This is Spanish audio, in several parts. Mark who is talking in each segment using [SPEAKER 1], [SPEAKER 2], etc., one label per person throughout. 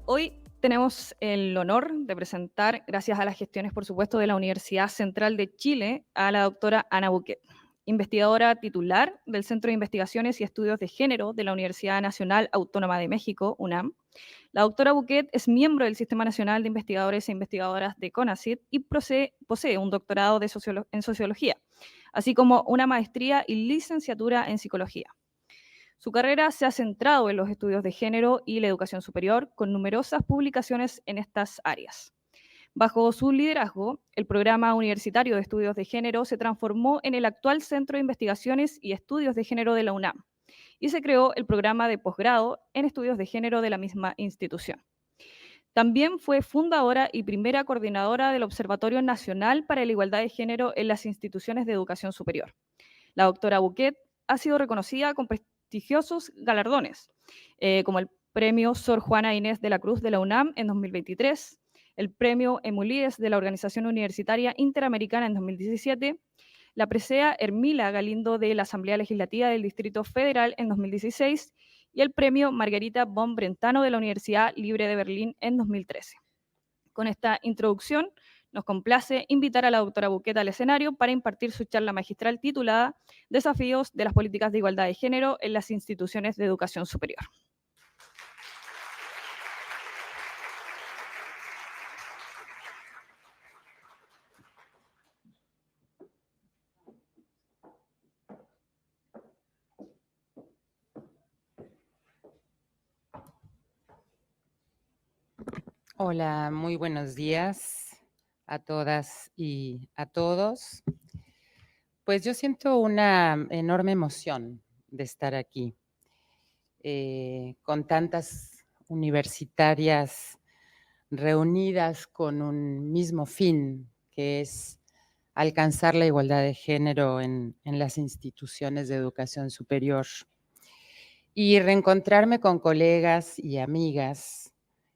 [SPEAKER 1] Hoy tenemos el honor de presentar, gracias a las gestiones, por supuesto, de la Universidad Central de Chile, a la doctora Ana Buquet, investigadora titular del Centro de Investigaciones y Estudios de Género de la Universidad Nacional Autónoma de México, UNAM. La doctora Buquet es miembro del Sistema Nacional de Investigadores e Investigadoras de CONACYT y posee un doctorado en sociología, así como una maestría y licenciatura en psicología. Su carrera se ha centrado en los estudios de género y la educación superior, con numerosas publicaciones en estas áreas. Bajo su liderazgo, el Programa Universitario de Estudios de Género se transformó en el actual Centro de Investigaciones y Estudios de Género de la UNAM y se creó el programa de posgrado en Estudios de Género de la misma institución. También fue fundadora y primera coordinadora del Observatorio Nacional para la Igualdad de Género en las instituciones de educación superior. La doctora Buquet ha sido reconocida con prestigiosos galardones, como el Premio Sor Juana Inés de la Cruz de la UNAM en 2023, el Premio Emulíes de la Organización Universitaria Interamericana en 2017, la presea Hermila Galindo de la Asamblea Legislativa del Distrito Federal en 2016 y el Premio Margarita von Brentano de la Universidad Libre de Berlín en 2013. Con esta introducción, nos complace invitar a la doctora Buquet al escenario para impartir su charla magistral titulada Desafíos de las políticas de igualdad de género en las instituciones de educación superior.
[SPEAKER 2] Hola, muy buenos días a todas y a todos. Pues yo siento una enorme emoción de estar aquí, con tantas universitarias reunidas con un mismo fin, que es alcanzar la igualdad de género en las instituciones de educación superior y reencontrarme con colegas y amigas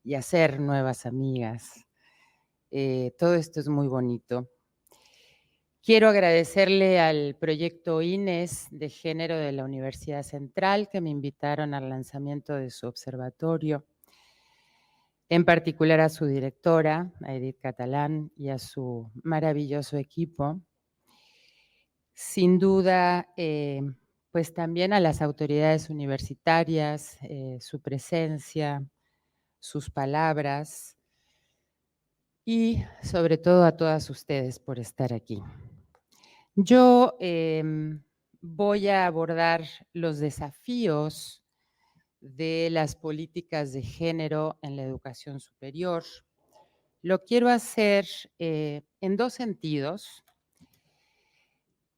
[SPEAKER 2] y hacer nuevas amigas. Todo esto es muy bonito. Quiero agradecerle al proyecto INES de Género de la Universidad Central que me invitaron al lanzamiento de su observatorio, en particular a su directora, a Edith Catalán, y a su maravilloso equipo. Sin duda, pues también a las autoridades universitarias, su presencia, sus palabras y sobre todo a todas ustedes por estar aquí. Yo voy a abordar los desafíos de las políticas de género en la educación superior. Lo quiero hacer en dos sentidos.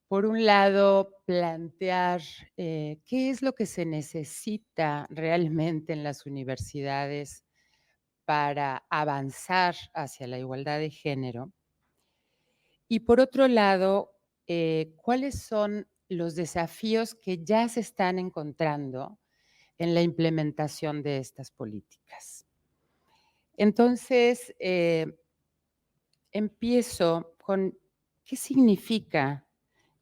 [SPEAKER 2] Por un lado, plantear qué es lo que se necesita realmente en las universidades para avanzar hacia la igualdad de género. Y por otro lado, ¿cuáles son los desafíos que ya se están encontrando en la implementación de estas políticas? Entonces, empiezo con qué significa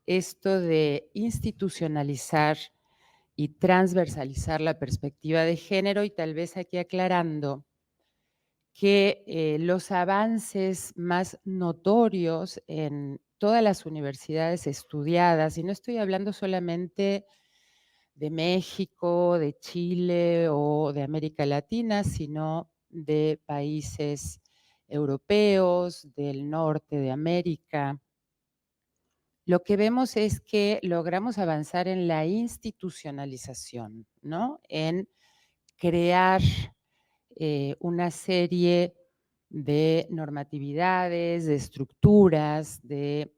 [SPEAKER 2] esto de institucionalizar y transversalizar la perspectiva de género, y tal vez aquí aclarando que los avances más notorios en todas las universidades estudiadas, y no estoy hablando solamente de México, de Chile o de América Latina, sino de países europeos, del norte de América. Lo que vemos es que logramos avanzar en la institucionalización, ¿no? En crear una serie de normatividades, de estructuras, de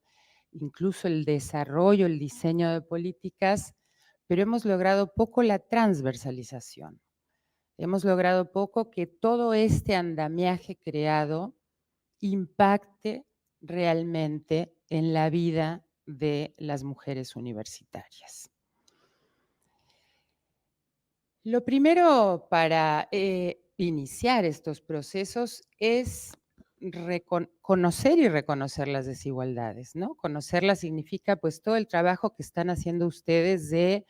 [SPEAKER 2] incluso el desarrollo, el diseño de políticas, pero hemos logrado poco la transversalización. Hemos logrado poco que todo este andamiaje creado impacte realmente en la vida de las mujeres universitarias. Lo primero para iniciar estos procesos es conocer y reconocer las desigualdades, ¿no? Conocerlas significa pues todo el trabajo que están haciendo ustedes de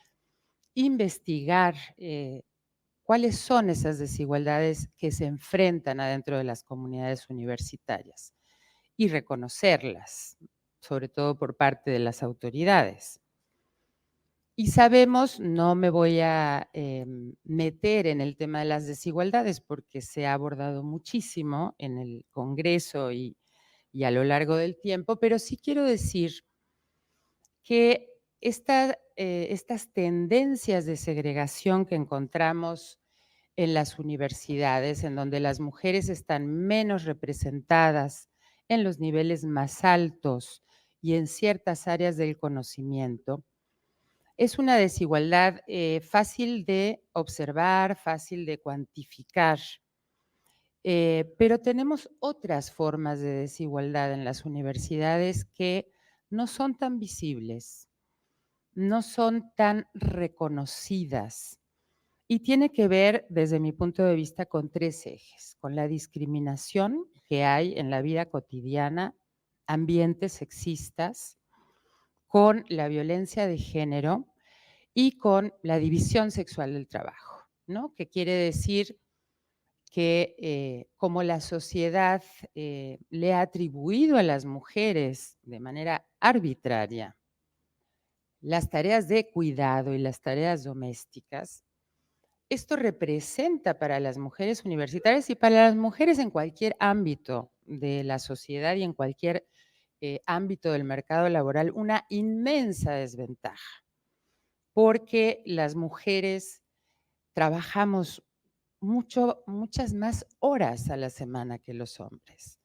[SPEAKER 2] investigar cuáles son esas desigualdades que se enfrentan adentro de las comunidades universitarias y reconocerlas, sobre todo por parte de las autoridades. Y sabemos, no me voy a meter en el tema de las desigualdades porque se ha abordado muchísimo en el Congreso y a lo largo del tiempo, pero sí quiero decir que estas tendencias de segregación que encontramos en las universidades, en donde las mujeres están menos representadas en los niveles más altos y en ciertas áreas del conocimiento, es una desigualdad fácil de observar, fácil de cuantificar, pero tenemos otras formas de desigualdad en las universidades que no son tan visibles, no son tan reconocidas y tiene que ver, desde mi punto de vista, con 3 ejes: con la discriminación que hay en la vida cotidiana, ambientes sexistas, con la violencia de género y con la división sexual del trabajo, ¿no? Que quiere decir que como la sociedad le ha atribuido a las mujeres de manera arbitraria las tareas de cuidado y las tareas domésticas, esto representa para las mujeres universitarias y para las mujeres en cualquier ámbito de la sociedad y en cualquier ámbito del mercado laboral una inmensa desventaja, porque las mujeres trabajamos muchas más horas a la semana que los hombres,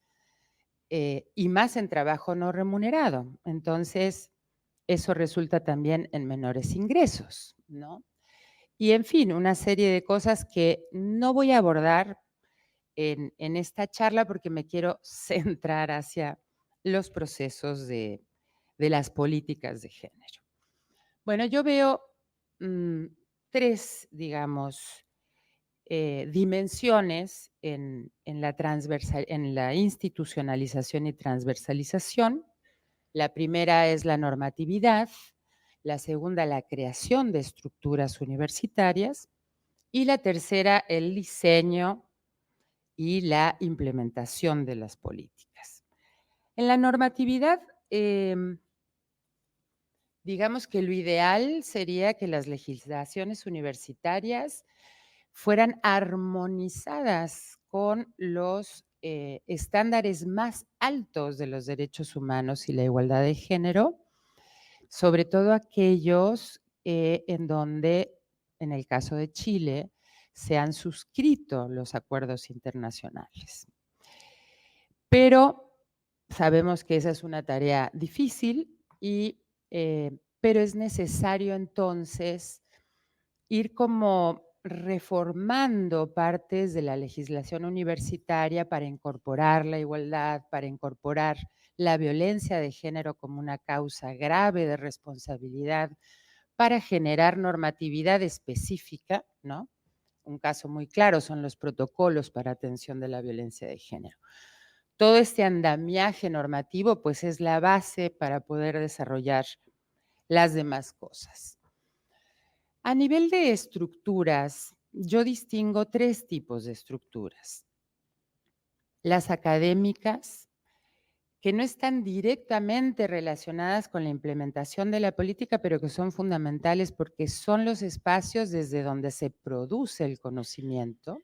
[SPEAKER 2] y más en trabajo no remunerado. Entonces, eso resulta también en menores ingresos, ¿no? Y en fin, una serie de cosas que no voy a abordar en esta charla porque me quiero centrar hacia los procesos de las políticas de género. Bueno, yo veo 3, digamos, dimensiones en la institucionalización y transversalización. La primera es la normatividad, la segunda la creación de estructuras universitarias y la tercera el diseño y la implementación de las políticas. En la normatividad, digamos que lo ideal sería que las legislaciones universitarias fueran armonizadas con los estándares más altos de los derechos humanos y la igualdad de género, sobre todo aquellos en donde, en el caso de Chile, se han suscrito los acuerdos internacionales. Pero sabemos que esa es una tarea difícil pero es necesario entonces ir como reformando partes de la legislación universitaria para incorporar la igualdad, para incorporar la violencia de género como una causa grave de responsabilidad, para generar normatividad específica, ¿no? Un caso muy claro son los protocolos para atención de la violencia de género. Todo este andamiaje normativo, pues, es la base para poder desarrollar las demás cosas. A nivel de estructuras, yo distingo 3 tipos de estructuras. Las académicas, que no están directamente relacionadas con la implementación de la política, pero que son fundamentales porque son los espacios desde donde se produce el conocimiento,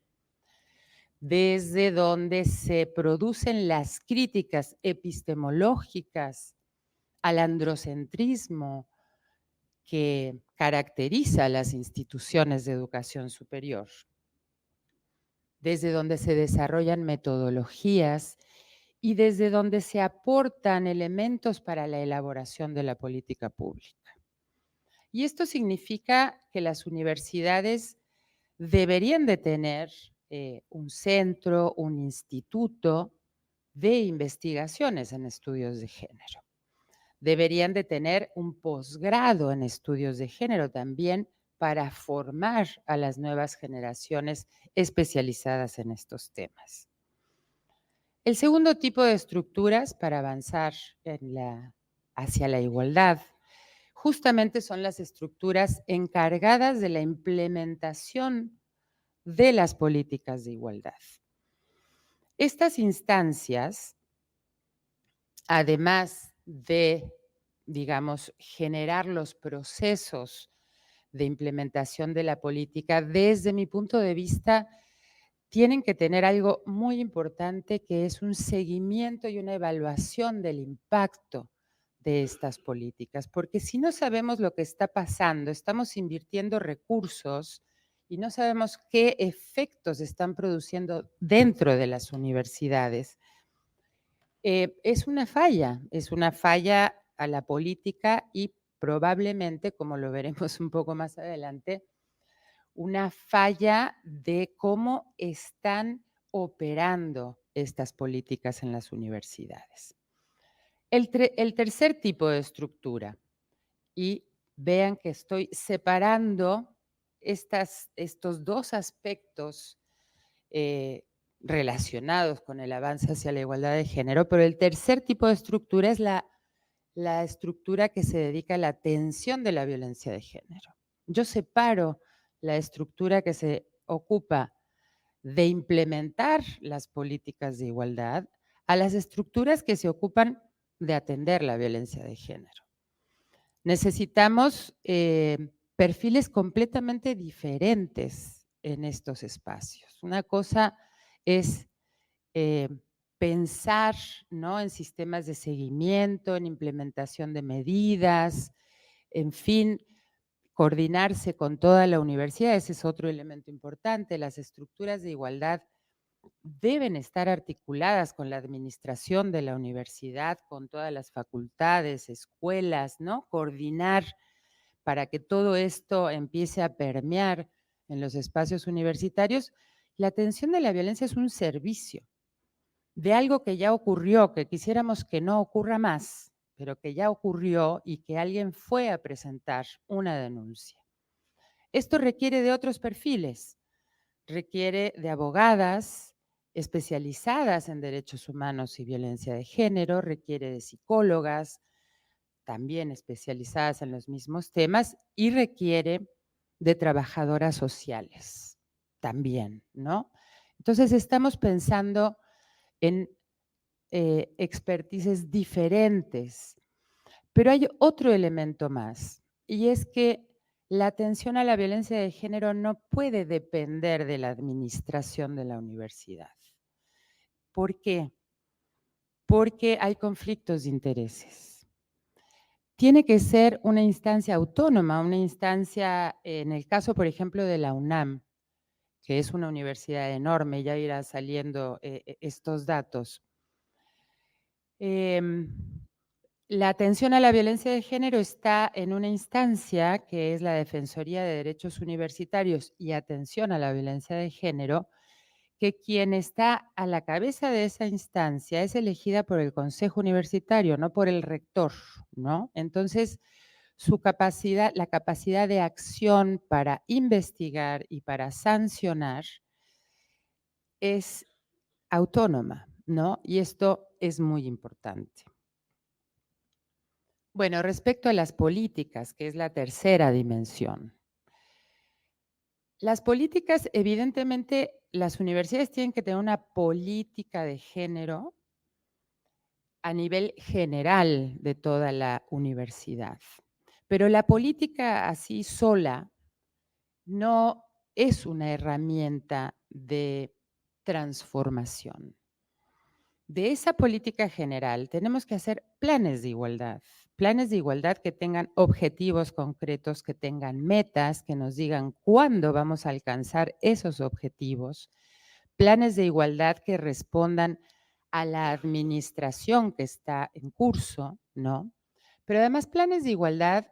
[SPEAKER 2] desde donde se producen las críticas epistemológicas al androcentrismo que caracteriza a las instituciones de educación superior, desde donde se desarrollan metodologías y desde donde se aportan elementos para la elaboración de la política pública. Y esto significa que las universidades deberían de tener un centro, un instituto de investigaciones en estudios de género. Deberían de tener un posgrado en estudios de género también para formar a las nuevas generaciones especializadas en estos temas. El segundo tipo de estructuras para avanzar hacia la igualdad justamente son las estructuras encargadas de la implementación de las políticas de igualdad. Estas instancias, además de, digamos, generar los procesos de implementación de la política, desde mi punto de vista, tienen que tener algo muy importante, que es un seguimiento y una evaluación del impacto de estas políticas, porque si no sabemos lo que está pasando, estamos invirtiendo recursos y no sabemos qué efectos están produciendo dentro de las universidades. Es una falla a la política y probablemente, como lo veremos un poco más adelante, una falla de cómo están operando estas políticas en las universidades. El tercer tipo de estructura, y vean que estoy separando estos dos aspectos relacionados con el avance hacia la igualdad de género, pero el tercer tipo de estructura es la estructura que se dedica a la atención de la violencia de género. Yo separo la estructura que se ocupa de implementar las políticas de igualdad a las estructuras que se ocupan de atender la violencia de género. Necesitamos perfiles completamente diferentes en estos espacios. Una cosa es pensar, ¿no?, en sistemas de seguimiento, en implementación de medidas, en fin, coordinarse con toda la universidad. Ese es otro elemento importante. Las estructuras de igualdad deben estar articuladas con la administración de la universidad, con todas las facultades, escuelas, ¿no? Coordinar para que todo esto empiece a permear en los espacios universitarios. La atención de la violencia es un servicio de algo que ya ocurrió, que quisiéramos que no ocurra más, pero que ya ocurrió y que alguien fue a presentar una denuncia. Esto requiere de otros perfiles, requiere de abogadas especializadas en derechos humanos y violencia de género, requiere de psicólogas también especializadas en los mismos temas y requiere de trabajadoras sociales también, ¿no? Entonces estamos pensando en expertices diferentes, pero hay otro elemento más, y es que la atención a la violencia de género no puede depender de la administración de la universidad. ¿Por qué? Porque hay conflictos de intereses. Tiene que ser una instancia autónoma, una instancia, en el caso, por ejemplo, de la UNAM, que es una universidad enorme, ya irá saliendo estos datos. La atención a la violencia de género está en una instancia que es la Defensoría de Derechos Universitarios y Atención a la Violencia de Género, que quien está a la cabeza de esa instancia es elegida por el Consejo Universitario, no por el rector, ¿no? Entonces, la capacidad de acción para investigar y para sancionar es autónoma, ¿no? Y esto es muy importante. Bueno, respecto a las políticas, que es la tercera dimensión. Las políticas, evidentemente, las universidades tienen que tener una política de género a nivel general de toda la universidad. Pero la política así sola no es una herramienta de transformación. De esa política general tenemos que hacer planes de igualdad que tengan objetivos concretos, que tengan metas, que nos digan cuándo vamos a alcanzar esos objetivos, planes de igualdad que respondan a la administración que está en curso, ¿no? Pero además planes de igualdad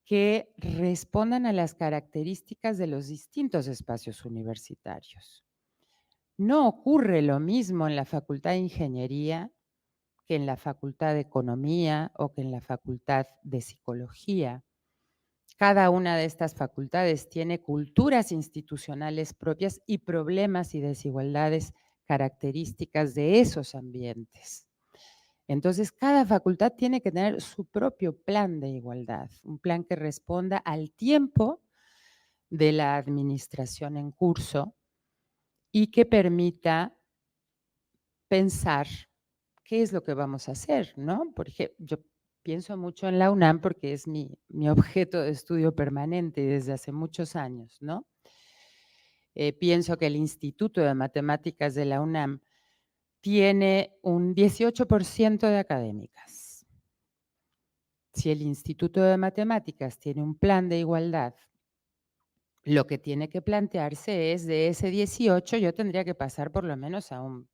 [SPEAKER 2] que respondan a las características de los distintos espacios universitarios. No ocurre lo mismo en la Facultad de Ingeniería que en la Facultad de Economía o que en la Facultad de Psicología. Cada una de estas facultades tiene culturas institucionales propias y problemas y desigualdades características de esos ambientes. Entonces, cada facultad tiene que tener su propio plan de igualdad, un plan que responda al tiempo de la administración en curso y que permita pensar qué es lo que vamos a hacer, ¿no? Por ejemplo, yo pienso mucho en la UNAM porque es mi objeto de estudio permanente desde hace muchos años, ¿no? Pienso que el Instituto de Matemáticas de la UNAM tiene un 18% de académicas. Si el Instituto de Matemáticas tiene un plan de igualdad, lo que tiene que plantearse es de ese 18 yo tendría que pasar por lo menos a un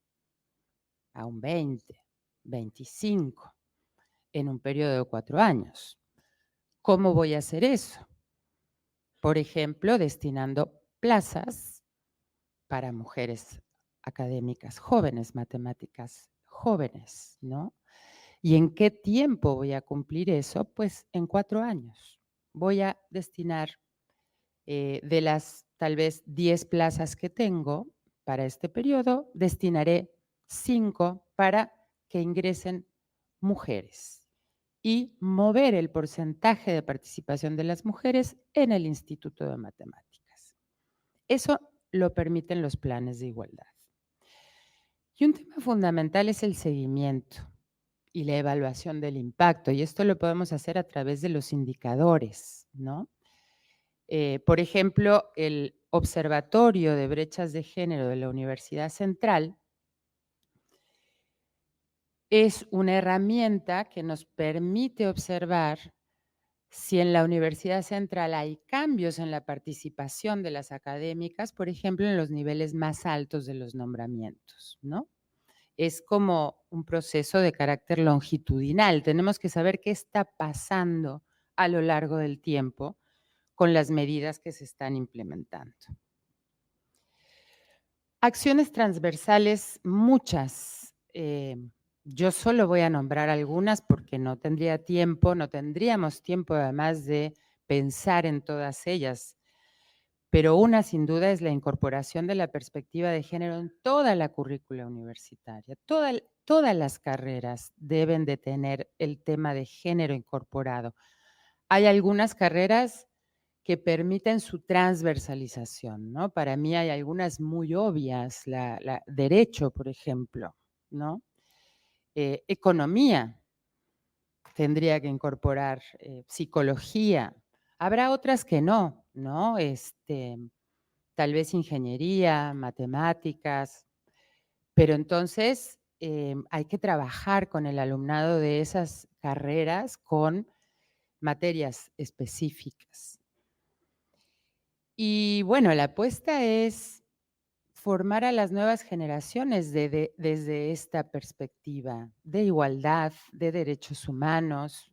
[SPEAKER 2] 20, 25 en un periodo de 4 años. ¿Cómo voy a hacer eso? Por ejemplo, destinando plazas para mujeres académicas jóvenes, matemáticas jóvenes, ¿no? ¿Y en qué tiempo voy a cumplir eso? Pues en 4 años. Voy a destinar de las tal vez 10 plazas que tengo para este periodo, destinaré 5 para que ingresen mujeres y mover el porcentaje de participación de las mujeres en el Instituto de Matemáticas. Eso lo permiten los planes de igualdad. Y un tema fundamental es el seguimiento y la evaluación del impacto, y esto lo podemos hacer a través de los indicadores, ¿no? Por ejemplo, el Observatorio de Brechas de Género de la Universidad Central es una herramienta que nos permite observar si en la Universidad Central hay cambios en la participación de las académicas, por ejemplo, en los niveles más altos de los nombramientos, ¿no? Es como un proceso de carácter longitudinal. Tenemos que saber qué está pasando a lo largo del tiempo con las medidas que se están implementando. Acciones transversales, muchas. Yo solo voy a nombrar algunas porque no tendría tiempo, no tendríamos tiempo además de pensar en todas ellas. Pero una sin duda es la incorporación de la perspectiva de género en toda la currícula universitaria. Todas las carreras deben de tener el tema de género incorporado. Hay algunas carreras que permiten su transversalización, ¿no? Para mí hay algunas muy obvias, derecho, por ejemplo, ¿no? Economía tendría que incorporar, psicología. Habrá otras que no, ¿no? Tal vez ingeniería, matemáticas, pero entonces hay que trabajar con el alumnado de esas carreras con materias específicas. Y bueno, la apuesta es formar a las nuevas generaciones desde esta perspectiva de igualdad, de derechos humanos,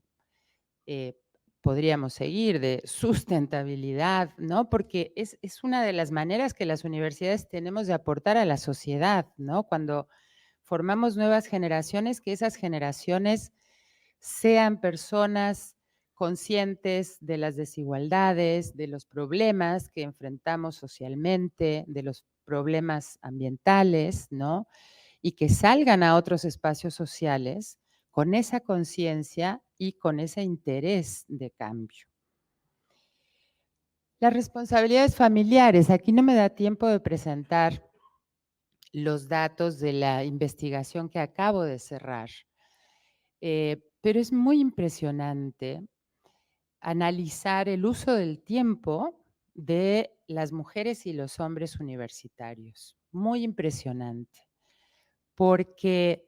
[SPEAKER 2] podríamos seguir, de sustentabilidad, ¿no? Porque es una de las maneras que las universidades tenemos de aportar a la sociedad, ¿no? Cuando formamos nuevas generaciones, que esas generaciones sean personas conscientes de las desigualdades, de los problemas que enfrentamos socialmente, de los problemas ambientales, ¿no? Y que salgan a otros espacios sociales con esa conciencia y con ese interés de cambio. Las responsabilidades familiares. Aquí no me da tiempo de presentar los datos de la investigación que acabo de cerrar, pero es muy impresionante analizar el uso del tiempo de las mujeres y los hombres universitarios. Muy impresionante, porque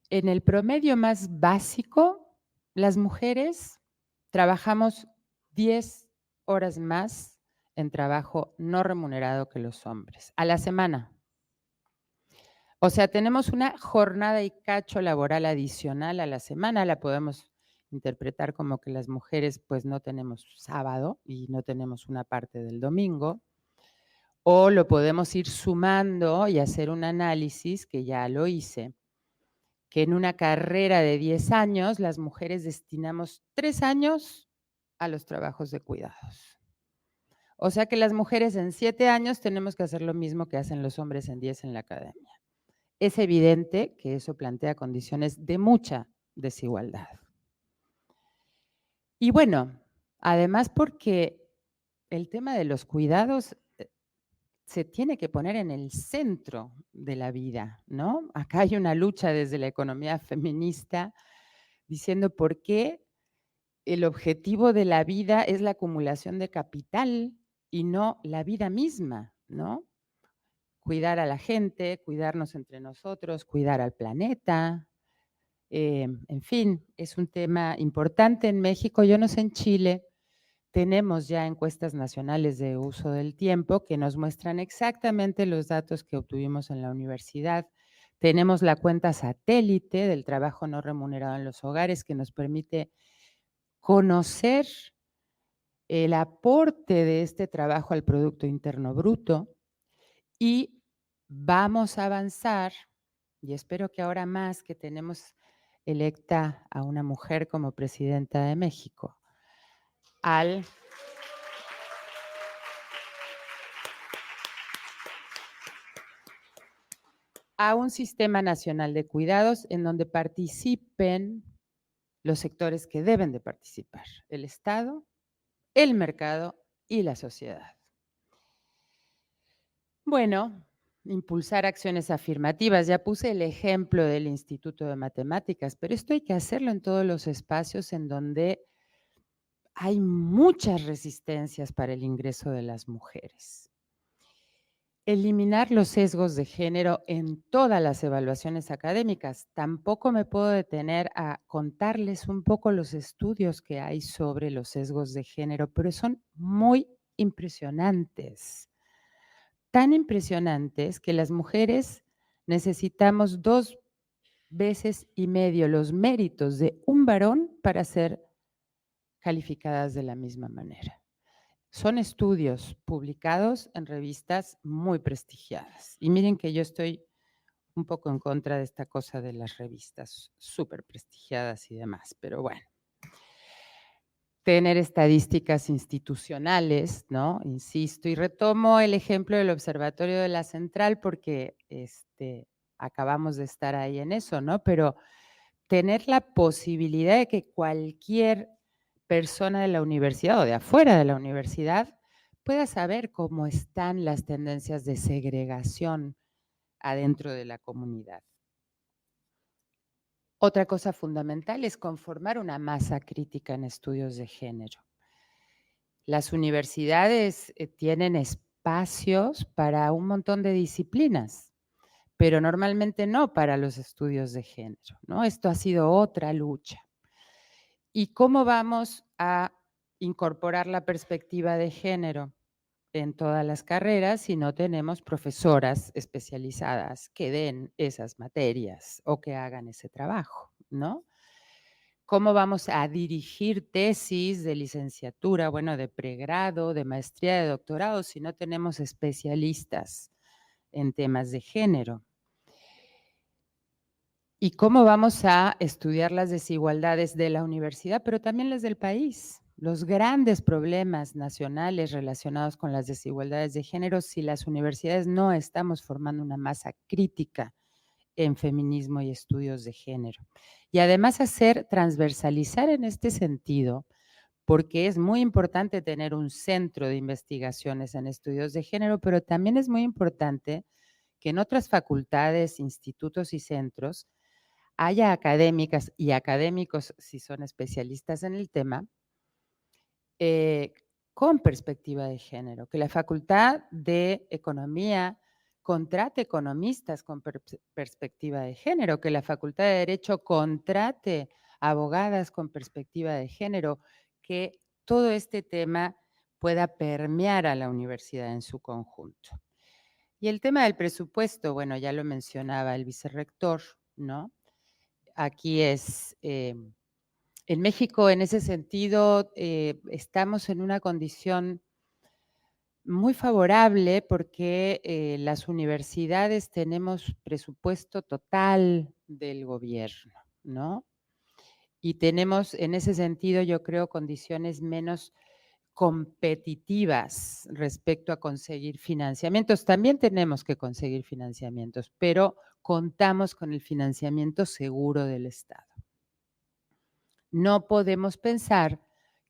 [SPEAKER 2] en el promedio más básico, las mujeres trabajamos 10 horas más en trabajo no remunerado que los hombres, a la semana. O sea, tenemos una jornada y cacho laboral adicional a la semana, la podemos interpretar como que las mujeres pues no tenemos sábado y no tenemos una parte del domingo, o lo podemos ir sumando y hacer un análisis, que ya lo hice, que en una carrera de 10 años las mujeres destinamos 3 años a los trabajos de cuidados. O sea que las mujeres en 7 años tenemos que hacer lo mismo que hacen los hombres en 10 en la academia. Es evidente que eso plantea condiciones de mucha desigualdad. Y bueno, además porque el tema de los cuidados se tiene que poner en el centro de la vida, ¿no? Acá hay una lucha desde la economía feminista diciendo por qué el objetivo de la vida es la acumulación de capital y no la vida misma, ¿no? Cuidar a la gente, cuidarnos entre nosotros, cuidar al planeta. En fin, es un tema importante en México. Yo no sé en Chile. Tenemos ya encuestas nacionales de uso del tiempo que nos muestran exactamente los datos que obtuvimos en la universidad. Tenemos la cuenta satélite del trabajo no remunerado en los hogares que nos permite conocer el aporte de este trabajo al Producto Interno Bruto y vamos a avanzar, y espero que ahora más que tenemos electa a una mujer como presidenta de México, a un sistema nacional de cuidados en donde participen los sectores que deben de participar, el Estado, el mercado y la sociedad. Bueno, impulsar acciones afirmativas. Ya puse el ejemplo del Instituto de Matemáticas, pero esto hay que hacerlo en todos los espacios en donde hay muchas resistencias para el ingreso de las mujeres. Eliminar los sesgos de género en todas las evaluaciones académicas. Tampoco me puedo detener a contarles un poco los estudios que hay sobre los sesgos de género, pero son muy impresionantes. Tan impresionantes que las mujeres necesitamos 2 veces y medio los méritos de un varón para ser calificadas de la misma manera. Son estudios publicados en revistas muy prestigiadas. Y miren que yo estoy un poco en contra de esta cosa de las revistas súper prestigiadas y demás, pero bueno. Tener estadísticas institucionales, ¿no? Insisto, y retomo el ejemplo del Observatorio de la Central porque acabamos de estar ahí en eso, ¿no? Pero tener la posibilidad de que cualquier persona de la universidad o de afuera de la universidad pueda saber cómo están las tendencias de segregación adentro de la comunidad. Otra cosa fundamental es conformar una masa crítica en estudios de género. Las universidades tienen espacios para un montón de disciplinas, pero normalmente no para los estudios de género, ¿no? Esto ha sido otra lucha. ¿Y cómo vamos a incorporar la perspectiva de género en todas las carreras si no tenemos profesoras especializadas que den esas materias o que hagan ese trabajo, ¿no? ¿Cómo vamos a dirigir tesis de licenciatura, bueno, de pregrado, de maestría, de doctorado, si no tenemos especialistas en temas de género? ¿Y cómo vamos a estudiar las desigualdades de la universidad, pero también las del país? Los grandes problemas nacionales relacionados con las desigualdades de género si las universidades no estamos formando una masa crítica en feminismo y estudios de género. Y además transversalizar en este sentido, porque es muy importante tener un centro de investigaciones en estudios de género, pero también es muy importante que en otras facultades, institutos y centros haya académicas y académicos, si son especialistas en el tema, con perspectiva de género, que la Facultad de Economía contrate economistas con perspectiva de género, que la Facultad de Derecho contrate abogadas con perspectiva de género, que todo este tema pueda permear a la universidad en su conjunto. Y el tema del presupuesto, bueno, ya lo mencionaba el vicerrector, ¿no? Aquí en México, en ese sentido, estamos en una condición muy favorable porque las universidades tenemos presupuesto total del gobierno, ¿no? Y tenemos, en ese sentido, yo creo, condiciones menos competitivas respecto a conseguir financiamientos. También tenemos que conseguir financiamientos, pero contamos con el financiamiento seguro del Estado. No podemos pensar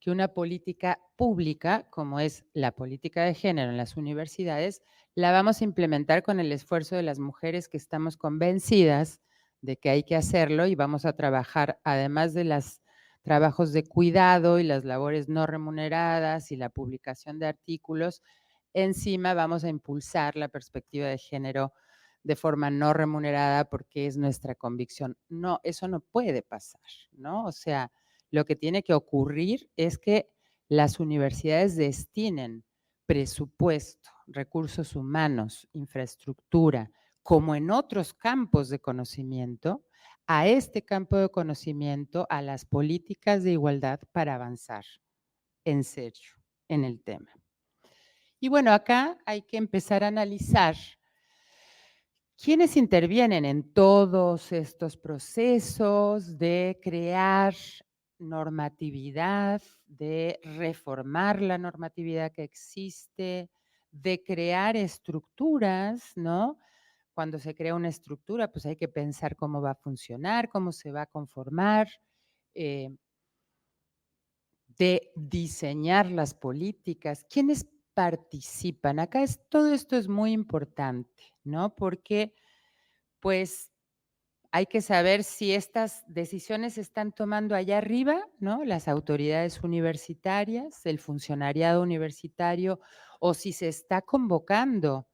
[SPEAKER 2] que una política pública, como es la política de género en las universidades, la vamos a implementar con el esfuerzo de las mujeres que estamos convencidas de que hay que hacerlo y vamos a trabajar, además de los trabajos de cuidado y las labores no remuneradas y la publicación de artículos, encima vamos a impulsar la perspectiva de género de forma no remunerada porque es nuestra convicción. No, eso no puede pasar, ¿no? O sea, lo que tiene que ocurrir es que las universidades destinen presupuesto, recursos humanos, infraestructura, como en otros campos de conocimiento, a este campo de conocimiento, a las políticas de igualdad para avanzar en serio en el tema. Y bueno, acá hay que empezar a analizar quiénes intervienen en todos estos procesos de crear normatividad, de reformar la normatividad que existe, de crear estructuras, ¿no? Cuando se crea una estructura, pues hay que pensar cómo va a funcionar, cómo se va a conformar, eh, de diseñar las políticas, quiénes participan. Acá todo esto es muy importante, ¿no? Porque pues hay que saber si estas decisiones se están tomando allá arriba, ¿no? Las autoridades universitarias, el funcionariado universitario, o si se está convocando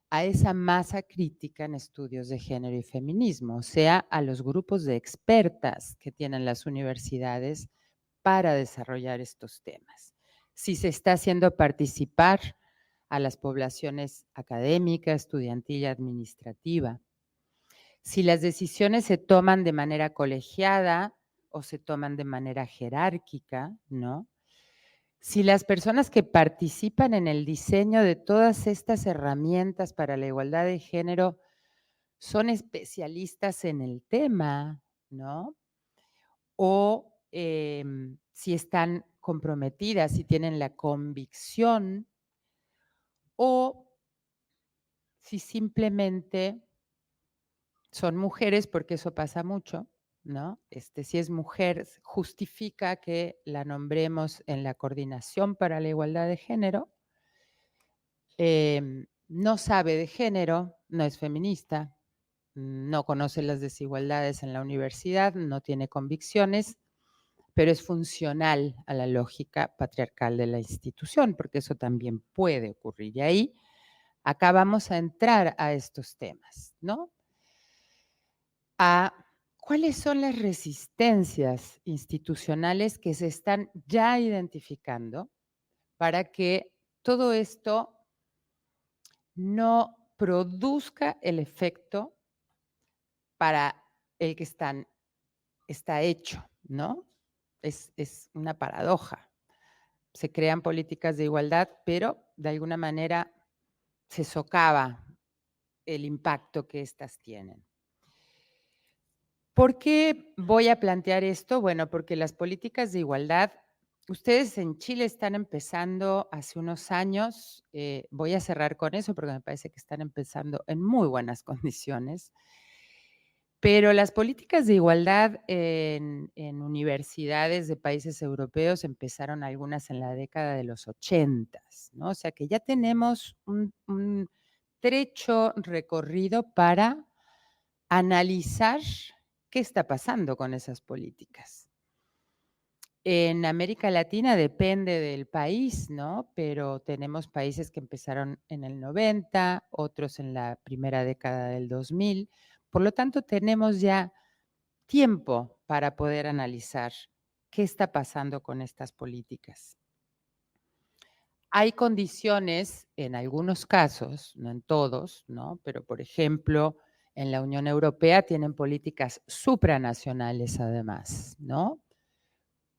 [SPEAKER 2] a esa masa crítica en estudios de género y feminismo, o sea, a los grupos de expertas que tienen las universidades para desarrollar estos temas. Si se está haciendo participar a las poblaciones académica, estudiantil y administrativa. Si las decisiones se toman de manera colegiada o se toman de manera jerárquica, ¿no? Si las personas que participan en el diseño de todas estas herramientas para la igualdad de género son especialistas en el tema, ¿no? O si están comprometidas, si tienen la convicción, o si simplemente son mujeres, porque eso pasa mucho, ¿no? Si es mujer, justifica que la nombremos en la Coordinación para la Igualdad de Género, no sabe de género, no es feminista, no conoce las desigualdades en la universidad, no tiene convicciones, pero es funcional a la lógica patriarcal de la institución, porque eso también puede ocurrir. Y ahí acá vamos a entrar a estos temas, ¿no? A cuáles son las resistencias institucionales que se están ya identificando para que todo esto no produzca el efecto para el que está hecho, ¿no? Es una paradoja. Se crean políticas de igualdad, pero de alguna manera se socava el impacto que éstas tienen. ¿Por qué voy a plantear esto? Bueno, porque las políticas de igualdad, ustedes en Chile están empezando hace unos años, voy a cerrar con eso porque me parece que están empezando en muy buenas condiciones, pero las políticas de igualdad en universidades de países europeos empezaron algunas en la década de los 80s, ¿no? O sea que ya tenemos un trecho recorrido para analizar qué está pasando con esas políticas. En América Latina depende del país, ¿no? Pero tenemos países que empezaron en el 90, otros en la primera década del 2000. Por lo tanto, tenemos ya tiempo para poder analizar qué está pasando con estas políticas. Hay condiciones, en algunos casos, no en todos, ¿no? Pero, por ejemplo, en la Unión Europea tienen políticas supranacionales además, ¿no?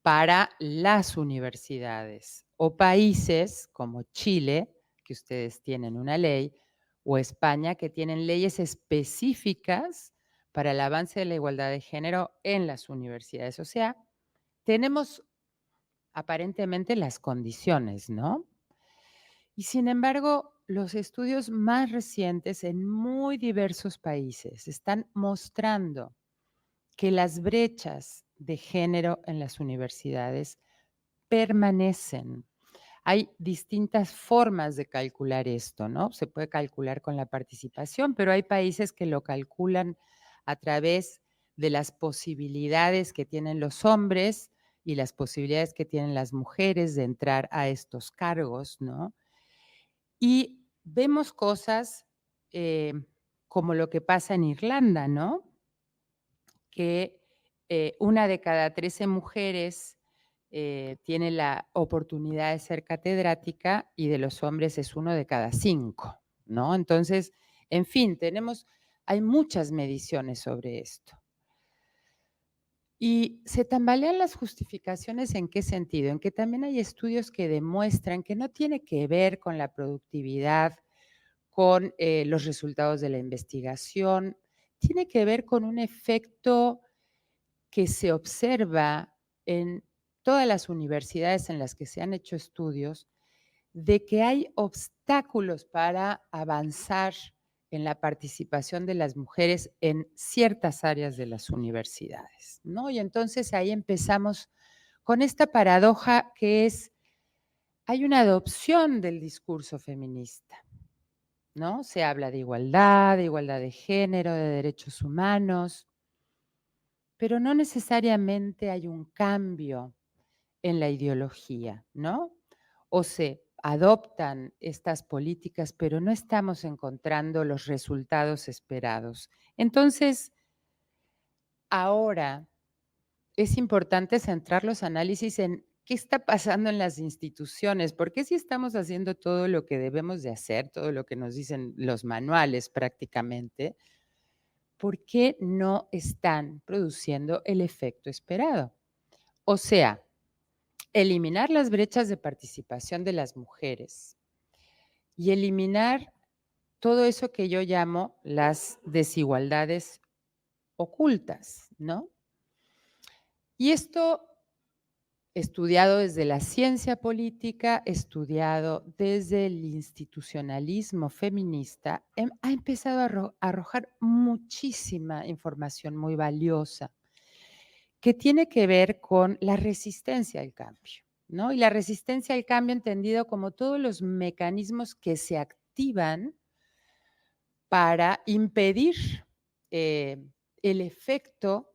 [SPEAKER 2] Para las universidades o países como Chile, que ustedes tienen una ley, o España, que tienen leyes específicas para el avance de la igualdad de género en las universidades. O sea, tenemos aparentemente las condiciones, ¿no? Y sin embargo, los estudios más recientes en muy diversos países están mostrando que las brechas de género en las universidades permanecen. Hay distintas formas de calcular esto, ¿no? Se puede calcular con la participación, pero hay países que lo calculan a través de las posibilidades que tienen los hombres y las posibilidades que tienen las mujeres de entrar a estos cargos, ¿no? Y vemos cosas como lo que pasa en Irlanda, ¿no? Que 1 de cada 13 mujeres tiene la oportunidad de ser catedrática y de los hombres es 1 de cada 5, ¿no? Entonces, en fin, hay muchas mediciones sobre esto. Y se tambalean las justificaciones, ¿en qué sentido? En que también hay estudios que demuestran que no tiene que ver con la productividad, con los resultados de la investigación, tiene que ver con un efecto que se observa en todas las universidades en las que se han hecho estudios, de que hay obstáculos para avanzar en la participación de las mujeres en ciertas áreas de las universidades, ¿no? Y entonces ahí empezamos con esta paradoja que es, hay una adopción del discurso feminista, ¿no? Se habla de igualdad de género, de derechos humanos, pero no necesariamente hay un cambio en la ideología, ¿no? O se adoptan estas políticas, pero no estamos encontrando los resultados esperados. Entonces, ahora es importante centrar los análisis en qué está pasando en las instituciones, porque si estamos haciendo todo lo que debemos de hacer, todo lo que nos dicen los manuales prácticamente, ¿por qué no están produciendo el efecto esperado? O sea, eliminar las brechas de participación de las mujeres y eliminar todo eso que yo llamo las desigualdades ocultas, ¿no? Y esto estudiado desde la ciencia política, estudiado desde el institucionalismo feminista, ha empezado a arrojar muchísima información muy valiosa que tiene que ver con la resistencia al cambio, ¿no? Y la resistencia al cambio entendido como todos los mecanismos que se activan para impedir el efecto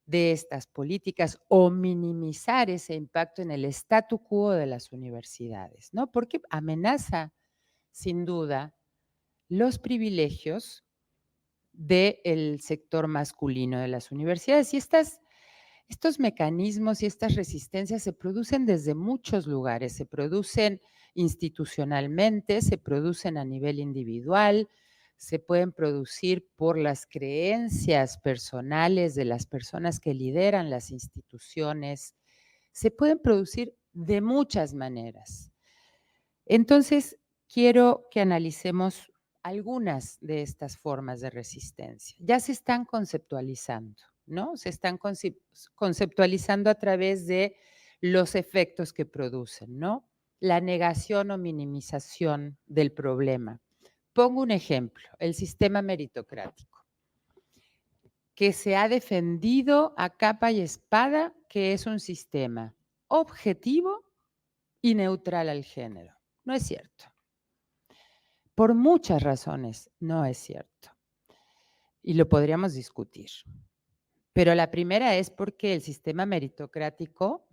[SPEAKER 2] de estas políticas o minimizar ese impacto en el statu quo de las universidades, ¿no? Porque amenaza, sin duda, los privilegios del sector masculino de las universidades. Y estos mecanismos y estas resistencias se producen desde muchos lugares, se producen institucionalmente, se producen a nivel individual, se pueden producir por las creencias personales de las personas que lideran las instituciones, se pueden producir de muchas maneras. Entonces, quiero que analicemos algunas de estas formas de resistencia. Ya se están conceptualizando, ¿no? Se están conceptualizando a través de los efectos que producen, ¿no? La negación o minimización del problema. Pongo un ejemplo, el sistema meritocrático, que se ha defendido a capa y espada que es un sistema objetivo y neutral al género. No es cierto. Por muchas razones no es cierto. Y lo podríamos discutir. Pero la primera es porque el sistema meritocrático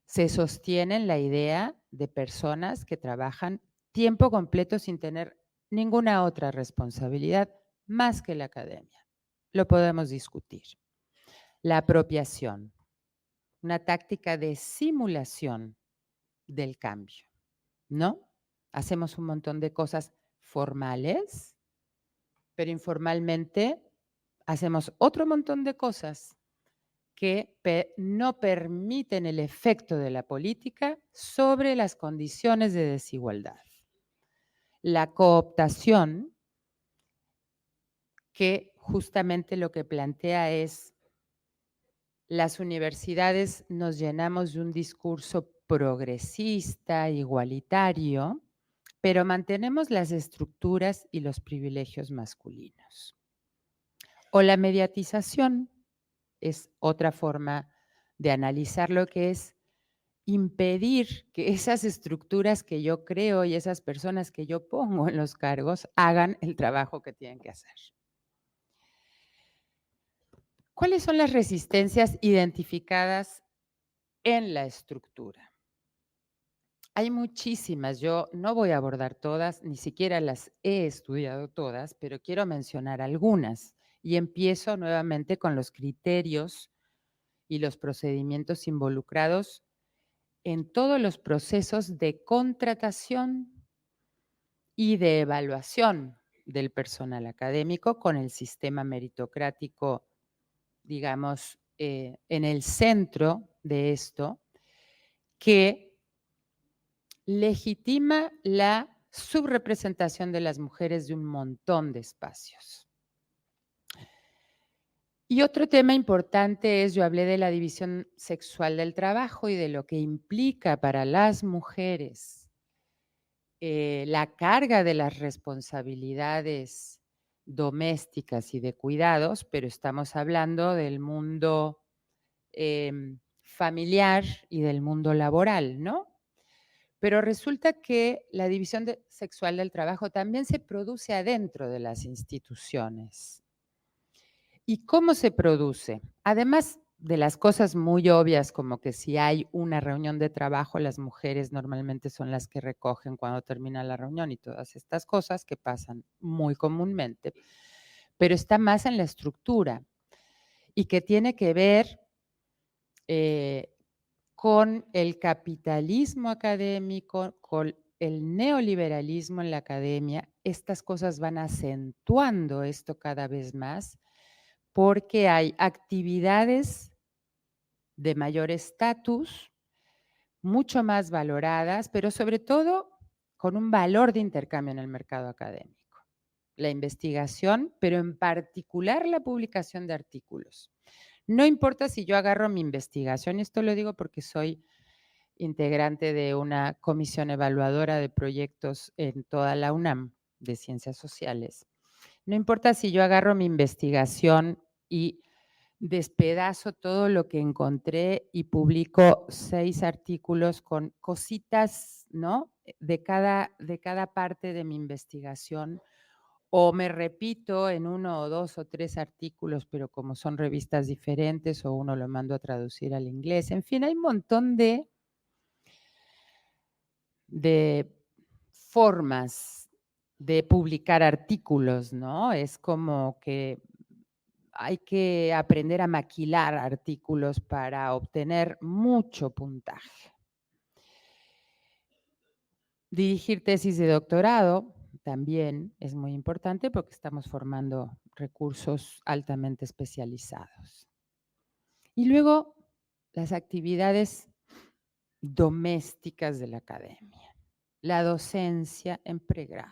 [SPEAKER 2] se sostiene en la idea de personas que trabajan tiempo completo sin tener ninguna otra responsabilidad más que la academia. Lo podemos discutir. La apropiación, una táctica de simulación del cambio, ¿no? Hacemos un montón de cosas formales, pero informalmente hacemos otro montón de cosas que no permiten el efecto de la política sobre las condiciones de desigualdad. La cooptación, que justamente lo que plantea es, las universidades nos llenamos de un discurso progresista, igualitario, pero mantenemos las estructuras y los privilegios masculinos. O la mediatización es otra forma de analizar lo que es impedir que esas estructuras que yo creo y esas personas que yo pongo en los cargos hagan el trabajo que tienen que hacer. ¿Cuáles son las resistencias identificadas en la estructura? Hay muchísimas, yo no voy a abordar todas, ni siquiera las he estudiado todas, pero quiero mencionar algunas. Y empiezo nuevamente con los criterios y los procedimientos involucrados en todos los procesos de contratación y de evaluación del personal académico con el sistema meritocrático, digamos, en el centro de esto, que legitima la subrepresentación de las mujeres de un montón de espacios. Y otro tema importante es, yo hablé de la división sexual del trabajo y de lo que implica para las mujeres la carga de las responsabilidades domésticas y de cuidados, pero estamos hablando del mundo familiar y del mundo laboral, ¿no? Pero resulta que la división sexual del trabajo también se produce adentro de las instituciones. ¿Y cómo se produce? Además de las cosas muy obvias, como que si hay una reunión de trabajo, las mujeres normalmente son las que recogen cuando termina la reunión y todas estas cosas que pasan muy comúnmente, pero está más en la estructura y que tiene que ver con el capitalismo académico, con el neoliberalismo en la academia. Estas cosas van acentuando esto cada vez más porque hay actividades de mayor estatus, mucho más valoradas, pero sobre todo con un valor de intercambio en el mercado académico. La investigación, pero en particular la publicación de artículos. No importa si yo agarro mi investigación, y esto lo digo porque soy integrante de una comisión evaluadora de proyectos en toda la UNAM de Ciencias Sociales. No importa si yo agarro mi investigación y despedazo todo lo que encontré y publico 6 artículos con cositas, ¿no? De cada parte de mi investigación, o me repito en 1 o 2 o 3 artículos, pero como son revistas diferentes, o uno lo mando a traducir al inglés. En fin, hay un montón de formas de publicar artículos, ¿no? Es como que hay que aprender a maquilar artículos para obtener mucho puntaje. Dirigir tesis de doctorado también es muy importante porque estamos formando recursos altamente especializados. Y luego, las actividades domésticas de la academia, la docencia en pregrado,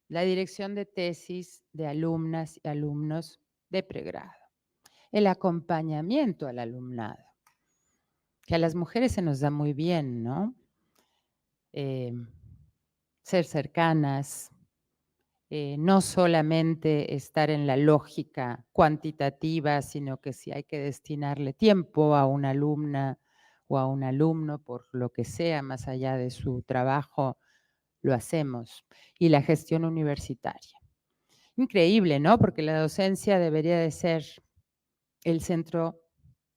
[SPEAKER 2] la dirección de tesis de alumnas y alumnos de pregrado, el acompañamiento al alumnado, que a las mujeres se nos da muy bien, ¿no? Ser cercanas, no solamente estar en la lógica cuantitativa, sino que si hay que destinarle tiempo a una alumna o a un alumno, por lo que sea, más allá de su trabajo, lo hacemos. Y la gestión universitaria. Increíble, ¿no? Porque la docencia debería de ser el centro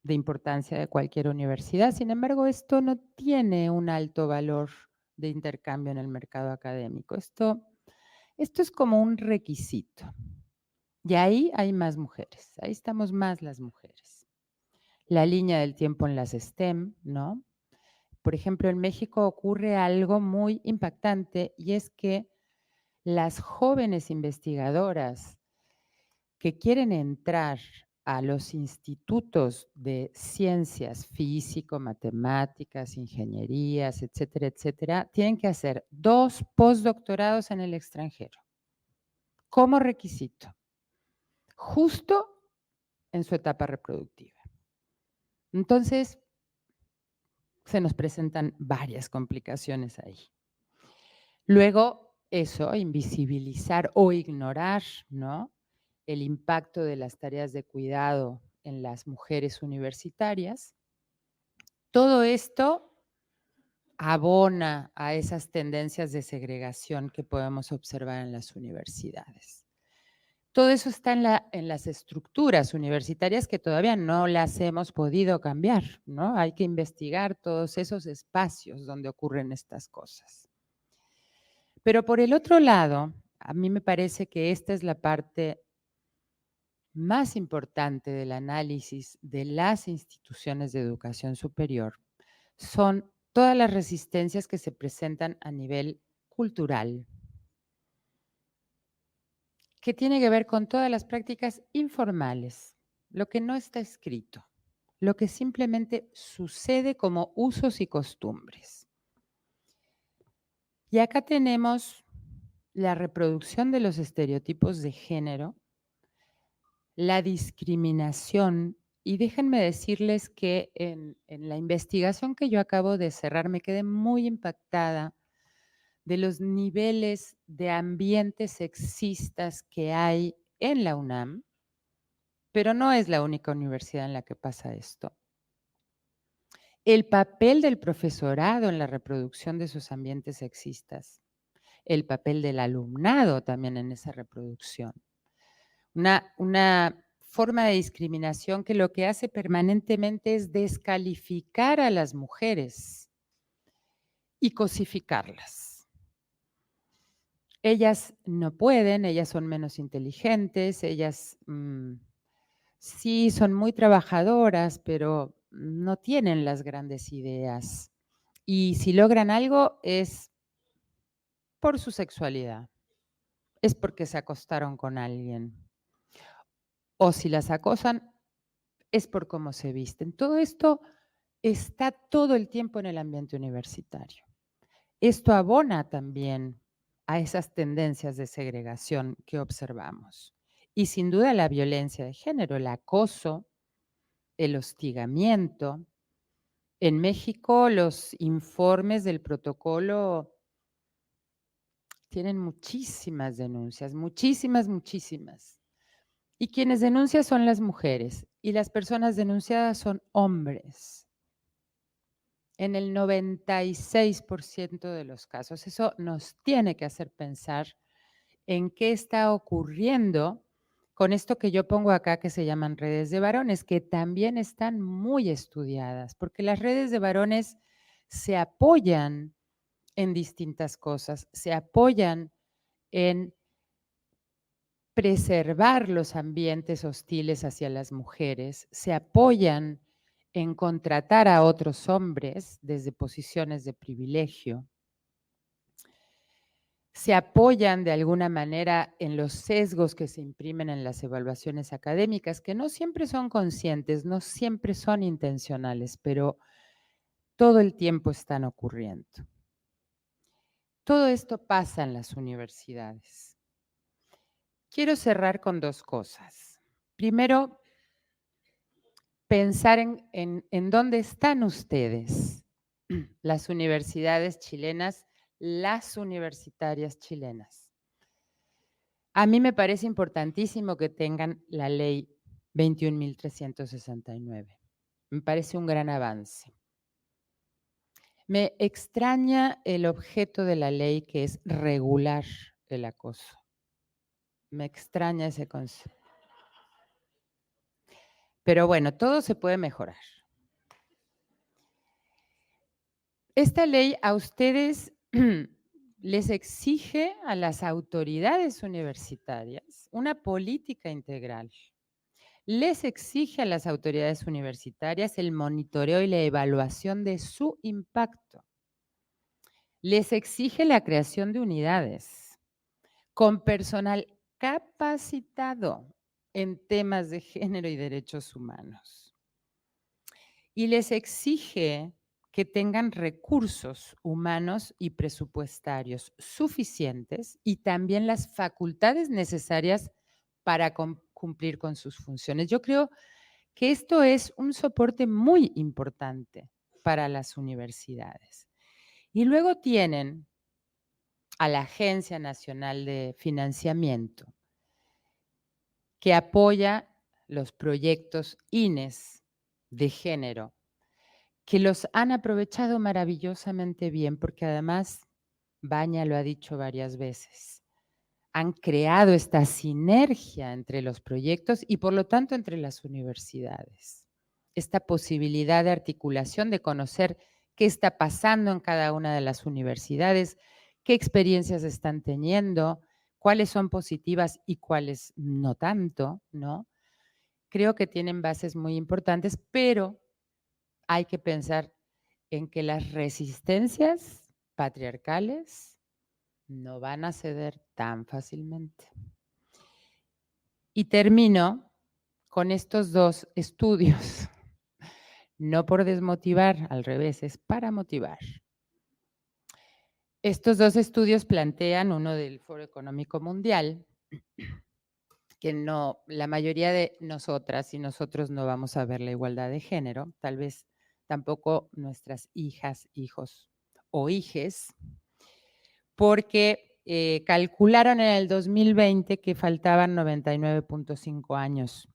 [SPEAKER 2] de importancia de cualquier universidad. Sin embargo, esto no tiene un alto valor de intercambio en el mercado académico. Esto es como un requisito. Y ahí hay más mujeres, ahí estamos más las mujeres. La línea del tiempo en las STEM, ¿no? Por ejemplo, en México ocurre algo muy impactante y es que las jóvenes investigadoras que quieren entrar a los institutos de ciencias físico, matemáticas, ingenierías, etcétera, etcétera, tienen que hacer 2 postdoctorados en el extranjero como requisito, justo en su etapa reproductiva. Entonces, se nos presentan varias complicaciones ahí. Luego, eso, invisibilizar o ignorar, ¿no?, el impacto de las tareas de cuidado en las mujeres universitarias. Todo esto abona a esas tendencias de segregación que podemos observar en las universidades. Todo eso está en las estructuras universitarias que todavía no las hemos podido cambiar, ¿no? Hay que investigar todos esos espacios donde ocurren estas cosas. Pero por el otro lado, a mí me parece que esta es la parte más importante del análisis de las instituciones de educación superior, son todas las resistencias que se presentan a nivel cultural, que tiene que ver con todas las prácticas informales, lo que no está escrito, lo que simplemente sucede como usos y costumbres. Y acá tenemos la reproducción de los estereotipos de género, la discriminación, y déjenme decirles que en la investigación que yo acabo de cerrar me quedé muy impactada de los niveles de ambientes sexistas que hay en la UNAM, pero no es la única universidad en la que pasa esto. El papel del profesorado en la reproducción de esos ambientes sexistas, el papel del alumnado también en esa reproducción. Una forma de discriminación que lo que hace permanentemente es descalificar a las mujeres y cosificarlas. Ellas no pueden, ellas son menos inteligentes, ellas sí son muy trabajadoras, pero no tienen las grandes ideas. Y si logran algo es por su sexualidad, es porque se acostaron con alguien. O si las acosan, es por cómo se visten. Todo esto está todo el tiempo en el ambiente universitario. Esto abona también a esas tendencias de segregación que observamos. Y sin duda la violencia de género, el acoso, el hostigamiento. En México los informes del protocolo tienen muchísimas denuncias, muchísimas, muchísimas. Y quienes denuncian son las mujeres y las personas denunciadas son hombres. En el 96% de los casos. Eso nos tiene que hacer pensar en qué está ocurriendo con esto que yo pongo acá que se llaman redes de varones, que también están muy estudiadas, porque las redes de varones se apoyan en distintas cosas, se apoyan en preservar los ambientes hostiles hacia las mujeres, se apoyan en contratar a otros hombres desde posiciones de privilegio, se apoyan de alguna manera en los sesgos que se imprimen en las evaluaciones académicas, que no siempre son conscientes, no siempre son intencionales, pero todo el tiempo están ocurriendo. Todo esto pasa en las universidades. Quiero cerrar con dos cosas. Primero, pensar en dónde están ustedes, las universidades chilenas, las universitarias chilenas. A mí me parece importantísimo que tengan la ley 21.369. Me parece un gran avance. Me extraña el objeto de la ley, que es regular el acoso. Me extraña ese concepto. Pero bueno, todo se puede mejorar. Esta ley a ustedes les exige a las autoridades universitarias una política integral. Les exige a las autoridades universitarias el monitoreo y la evaluación de su impacto. Les exige la creación de unidades con personal capacitado en temas de género y derechos humanos. Y les exige que tengan recursos humanos y presupuestarios suficientes y también las facultades necesarias para cumplir con sus funciones. Yo creo que esto es un soporte muy importante para las universidades. Y luego tienen a la Agencia Nacional de Financiamiento, que apoya los proyectos INES de género, que los han aprovechado maravillosamente bien, porque además, Baña lo ha dicho varias veces, han creado esta sinergia entre los proyectos y por lo tanto entre las universidades. Esta posibilidad de articulación, de conocer qué está pasando en cada una de las universidades, qué experiencias están teniendo, cuáles son positivas y cuáles no tanto, ¿no? Creo que tienen bases muy importantes, pero hay que pensar en que las resistencias patriarcales no van a ceder tan fácilmente. Y termino con estos 2 estudios, no por desmotivar, al revés, es para motivar. Estos 2 estudios plantean, uno del Foro Económico Mundial, que no, la mayoría de nosotras y nosotros no vamos a ver la igualdad de género, tal vez tampoco nuestras hijas, hijos o hijes, porque calcularon en el 2020 que faltaban 99.5 años.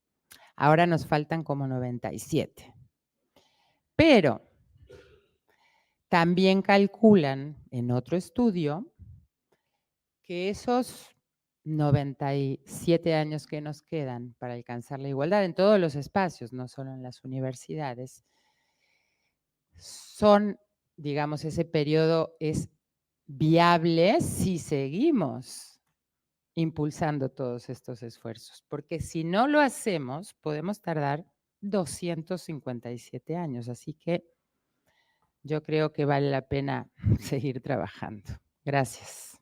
[SPEAKER 2] Ahora nos faltan como 97. Pero también calculan en otro estudio que esos 97 años que nos quedan para alcanzar la igualdad en todos los espacios, no solo en las universidades, son, digamos, ese periodo es viable si seguimos impulsando todos estos esfuerzos, porque si no lo hacemos, podemos tardar 257 años, así que yo creo que vale la pena seguir trabajando. Gracias.